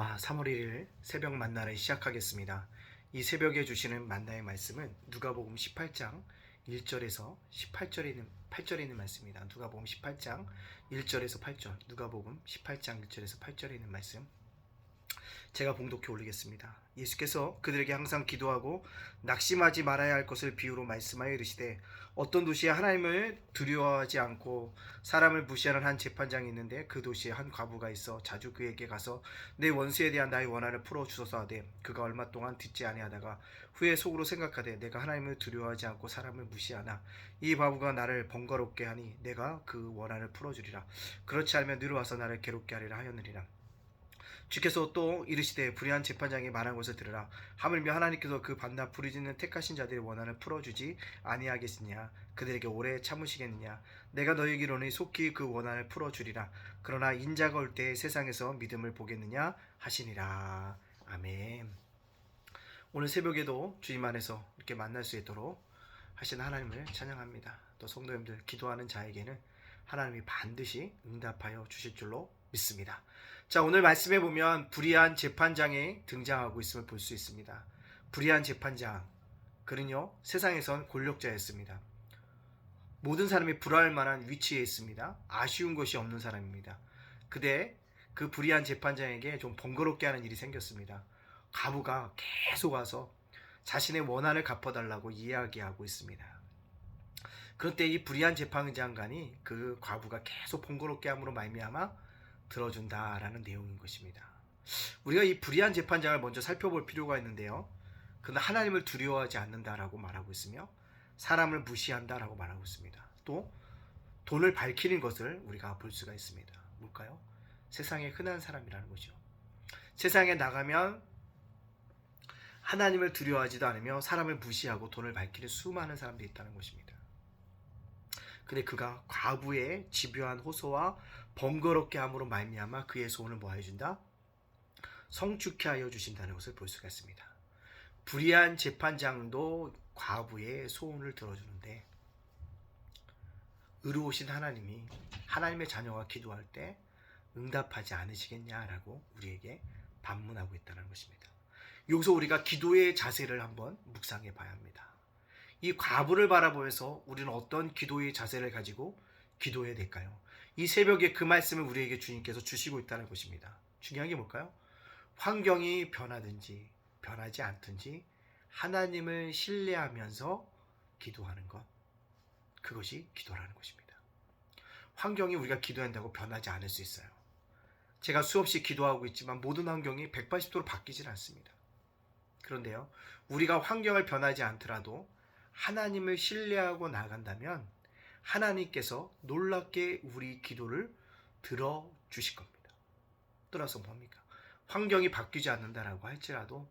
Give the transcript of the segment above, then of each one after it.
3월 1일 새벽 만나를 시작하겠습니다. 이 새벽에 주시는 만나의 말씀은 누가복음 18장 1절에서 8절에 있는 말씀입니다. 누가복음 18장 1절에서 8절, 누가복음 18장 1절에서 8절에 있는 말씀 제가 봉독해 올리겠습니다. 예수께서 그들에게 항상 기도하고 낙심하지 말아야 할 것을 비유로 말씀하여 이르시되, 어떤 도시에 하나님을 두려워하지 않고 사람을 무시하는 한 재판장이 있는데, 그 도시에 한 과부가 있어 자주 그에게 가서 내 원수에 대한 나의 원한을 풀어 주소서 하되, 그가 얼마 동안 듣지 아니하다가 후에 속으로 생각하되, 내가 하나님을 두려워하지 않고 사람을 무시하나 이 과부가 나를 번거롭게 하니 내가 그 원한을 풀어 주리라. 그렇지 않으면 느려 와서 나를 괴롭게 하리라 하였느니라. 주께서 또 이르시되, 불의한 재판장이 말한 것을 들으라. 하물며 하나님께서 그 반나 부르짖는 택하신 자들의 원한을 풀어주지 아니하겠느냐? 그들에게 오래 참으시겠느냐? 내가 너희에게로는 속히 그 원한을 풀어주리라. 그러나 인자가 올 때 세상에서 믿음을 보겠느냐 하시니라. 아멘. 오늘 새벽에도 주님 안에서 이렇게 만날 수 있도록 하신 하나님을 찬양합니다. 또 성도님들, 기도하는 자에게는 하나님이 반드시 응답하여 주실 줄로 믿습니다. 자, 오늘 말씀해 보면 불의한 재판장이 등장하고 있음을 볼 수 있습니다. 불의한 재판장, 그는요 세상에선 권력자였습니다. 모든 사람이 불화할 만한 위치에 있습니다. 아쉬운 것이 없는 사람입니다. 그때 그 불의한 재판장에게 좀 번거롭게 하는 일이 생겼습니다. 과부가 계속 와서 자신의 원한을 갚아달라고 이야기하고 있습니다. 그런데 이 불의한 재판장관이 그 과부가 계속 번거롭게 함으로 말미암아 들어준다라는 내용인 것입니다. 우리가 이 불의한 재판장을 먼저 살펴볼 필요가 있는데요. 그는 하나님을 두려워하지 않는다라고 말하고 있으며 사람을 무시한다라고 말하고 있습니다. 또 돈을 밝히는 것을 우리가 볼 수가 있습니다. 뭘까요? 세상의 흔한 사람이라는 거죠. 세상에 나가면 하나님을 두려워하지도 않으며 사람을 무시하고 돈을 밝히는 수많은 사람들이 있다는 것입니다. 근데 그가 과부의 집요한 호소와 번거롭게 함으로 말미암아 그의 소원을 뭐 해준다? 성축해 하여 주신다는 것을 볼 수가 있습니다. 불의한 재판장도 과부의 소원을 들어주는데, 의로우신 하나님이 하나님의 자녀가 기도할 때 응답하지 않으시겠냐라고 우리에게 반문하고 있다는 것입니다. 여기서 우리가 기도의 자세를 한번 묵상해 봐야 합니다. 이 과부를 바라보면서 우리는 어떤 기도의 자세를 가지고 기도해야 될까요? 이 새벽에 그 말씀을 우리에게 주님께서 주시고 있다는 것입니다. 중요한 게 뭘까요? 환경이 변하든지 변하지 않든지 하나님을 신뢰하면서 기도하는 것, 그것이 기도라는 것입니다. 환경이 우리가 기도한다고 변하지 않을 수 있어요. 제가 수없이 기도하고 있지만 모든 환경이 180도로 바뀌질 않습니다. 그런데요, 우리가 환경을 변하지 않더라도 하나님을 신뢰하고 나간다면 하나님께서 놀랍게 우리 기도를 들어주실 겁니다. 따라서 뭡니까? 환경이 바뀌지 않는다라고 할지라도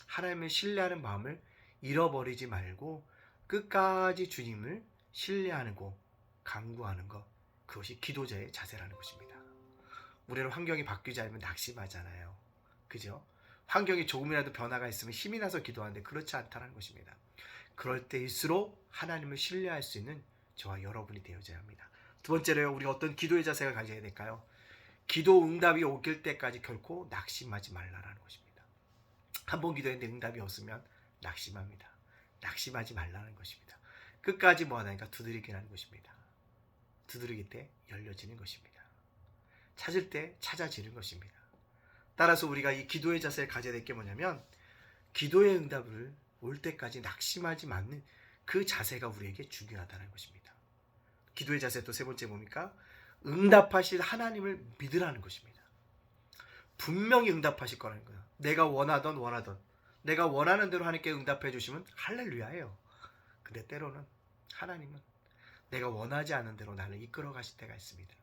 하나님을 신뢰하는 마음을 잃어버리지 말고 끝까지 주님을 신뢰하고 간구하는 것, 그것이 기도자의 자세라는 것입니다. 우리는 환경이 바뀌지 않으면 낙심하잖아요. 그죠? 환경이 조금이라도 변화가 있으면 힘이 나서 기도하는데 그렇지 않다는 것입니다. 그럴 때일수록 하나님을 신뢰할 수 있는 저와 여러분이 되어져야 합니다. 두 번째로요, 우리가 어떤 기도의 자세가 가져야 될까요? 기도 응답이 오길 때까지 결코 낙심하지 말라라는 것입니다. 한 번 기도했는데 응답이 없으면 낙심합니다. 낙심하지 말라는 것입니다. 끝까지 뭐 하나니까 두드리기라는 것입니다. 두드리기 때 열려지는 것입니다. 찾을 때 찾아지는 것입니다. 따라서 우리가 이 기도의 자세를 가져야 될 게 뭐냐면, 기도의 응답을 올 때까지 낙심하지 않는 그 자세가 우리에게 중요하다는 것입니다. 기도의 자세 또 세 번째 뭡니까? 응답하실 하나님을 믿으라는 것입니다. 분명히 응답하실 거라는 거예요. 내가 원하던 내가 원하는 대로 하나님께 응답해 주시면 할렐루야예요. 근데 때로는 하나님은 내가 원하지 않은 대로 나를 이끌어 가실 때가 있습니다.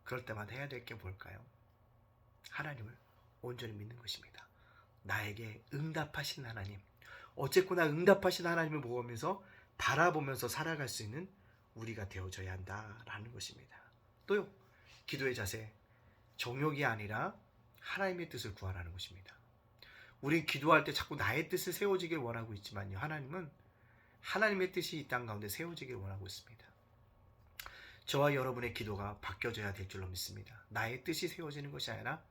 그럴 때마다 해야 될 게 뭘까요? 하나님을 온전히 믿는 것입니다. 나에게 응답하신 하나님, 어쨌거나 응답하신 하나님을 보면서 바라보면서 살아갈 수 있는 우리가 되어져야 한다라는 것입니다. 또요, 기도의 자세, 정욕이 아니라 하나님의 뜻을 구하라는 것입니다. 우리 기도할 때 자꾸 나의 뜻을 세워지길 원하고 있지만요, 하나님은 하나님의 뜻이 이 땅 가운데 세워지길 원하고 있습니다. 저와 여러분의 기도가 바뀌어져야 될 줄로 믿습니다. 나의 뜻이 세워지는 것이 아니라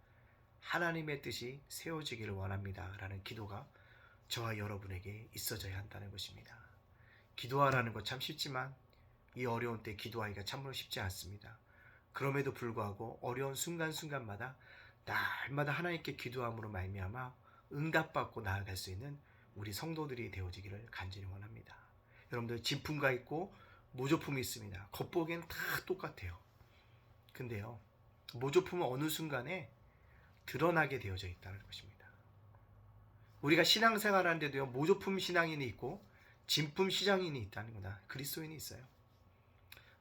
하나님의 뜻이 세워지기를 원합니다 라는 기도가 저와 여러분에게 있어져야 한다는 것입니다. 기도하라는 것 참 쉽지만 이 어려운 때 기도하기가 참으로 쉽지 않습니다. 그럼에도 불구하고 어려운 순간순간마다 날마다 하나님께 기도함으로 말미암아 응답받고 나아갈 수 있는 우리 성도들이 되어지기를 간절히 원합니다. 여러분들 진품가 있고 모조품이 있습니다. 겉보기에는 다 똑같아요. 근데요, 모조품은 어느 순간에 드러나게 되어져 있다는 것입니다. 우리가 신앙생활 하는데도요, 모조품 신앙인이 있고 진품 시장인이 있다는 거다. 그리스도인이 있어요.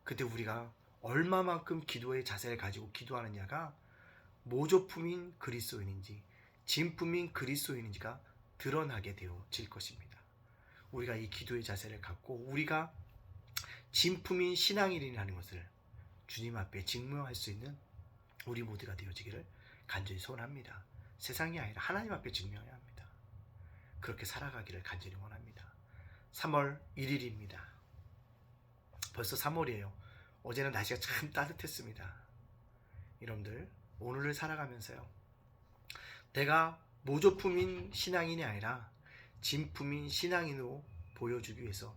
근데 우리가 얼마만큼 기도의 자세를 가지고 기도하느냐가 모조품인 그리스도인인지 진품인 그리스도인인지가 드러나게 되어질 것입니다. 우리가 이 기도의 자세를 갖고 우리가 진품인 신앙인이라는 것을 주님 앞에 증명할 수 있는 우리 모두가 되어지기를 간절히 소원합니다. 세상이 아니라 하나님 앞에 증명해야 합니다. 그렇게 살아가기를 간절히 원합니다. 3월 1일입니다. 벌써 3월이에요. 어제는 날씨가 참 따뜻했습니다. 여러분들 오늘을 살아가면서요, 내가 모조품인 신앙인이 아니라 진품인 신앙인으로 보여주기 위해서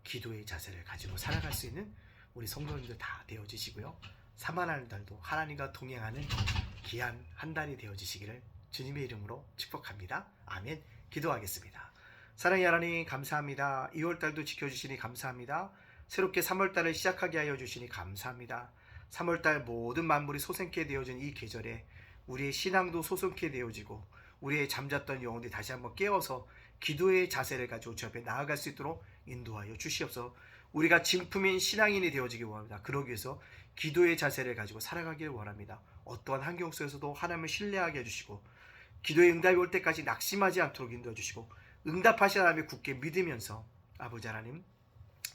기도의 자세를 가지고 살아갈 수 있는 우리 성도님들 다 되어지시고요, 사만하는 달도 하나님과 동행하는 귀한 한 달이 되어지시기를 주님의 이름으로 축복합니다. 아멘. 기도하겠습니다. 사랑의 하나님 감사합니다. 2월달도 지켜주시니 감사합니다. 새롭게 3월달을 시작하게 하여 주시니 감사합니다. 3월달 모든 만물이 솟게 되어진 이 계절에 우리의 신앙도 솟게 되어지고 우리의 잠잤던 영혼들이 다시 한번 깨어서 기도의 자세를 가지고 주 앞에 나아갈 수 있도록 인도하여 주시옵소서. 우리가 진품인 신앙인이 되어지기 원합니다. 그러기 위해서 기도의 자세를 가지고 살아가기를 원합니다. 어떠한 환경 속에서도 하나님을 신뢰하게 해주시고 기도의 응답이 올 때까지 낙심하지 않도록 인도해 주시고 응답하신 하나님을 굳게 믿으면서 아버지 하나님,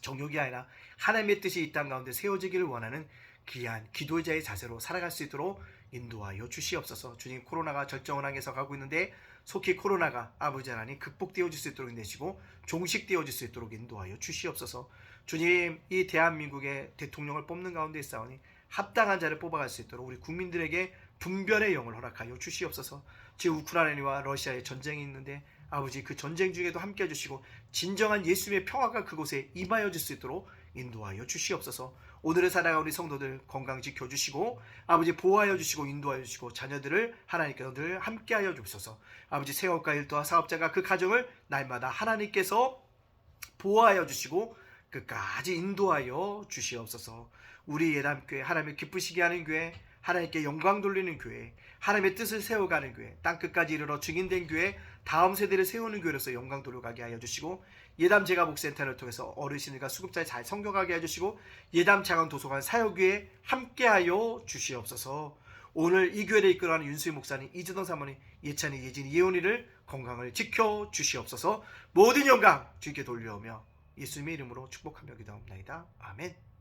정욕이 아니라 하나님의 뜻이 이 땅 가운데 세워지기를 원하는 귀한 기도자의 자세로 살아갈 수 있도록 인도하여 주시옵소서. 주님, 코로나가 절정을 향해서 가고 있는데 속히 코로나가 아버지 하나님 극복되어질 수 있도록 인내시고 종식되어질 수 있도록 인도하여 주시옵소서. 주님, 이 대한민국의 대통령을 뽑는 가운데 있사오니 합당한 자를 뽑아갈 수 있도록 우리 국민들에게 분별의 영을 허락하여 주시옵소서. 지금 우크라이나와 러시아의 전쟁이 있는데 아버지, 그 전쟁 중에도 함께 해주시고 진정한 예수님의 평화가 그곳에 임하여질 수 있도록 인도하여 주시옵소서. 오늘을 살아가 우리 성도들 건강 지켜주시고 아버지 보호하여 주시고 인도하여 주시고 자녀들을 하나님께서 늘 함께하여 주옵소서. 아버지, 생업가 일도와 사업자가 그 가정을 날마다 하나님께서 보호하여 주시고 끝까지 인도하여 주시옵소서. 우리 예담교회, 하나님을 기쁘시게 하는 교회, 하나님께 영광 돌리는 교회, 하나님의 뜻을 세워가는 교회, 땅끝까지 이르러 증인된 교회, 다음 세대를 세우는 교회로서 영광 돌려가게 하여 주시고 예담 재가복센터를 통해서 어르신들과 수급자를 잘 섬겨가게 해주시고 예담 장원 도서관 사역교회에 함께하여 주시옵소서. 오늘 이 교회를 이끌어가는 윤수희 목사님, 이재동 사모님, 예찬이, 예진이, 예원이를 건강을 지켜 주시옵소서. 모든 영광 주께 돌려오며 예수님의 이름으로 축복하며 기도합니다. 아멘.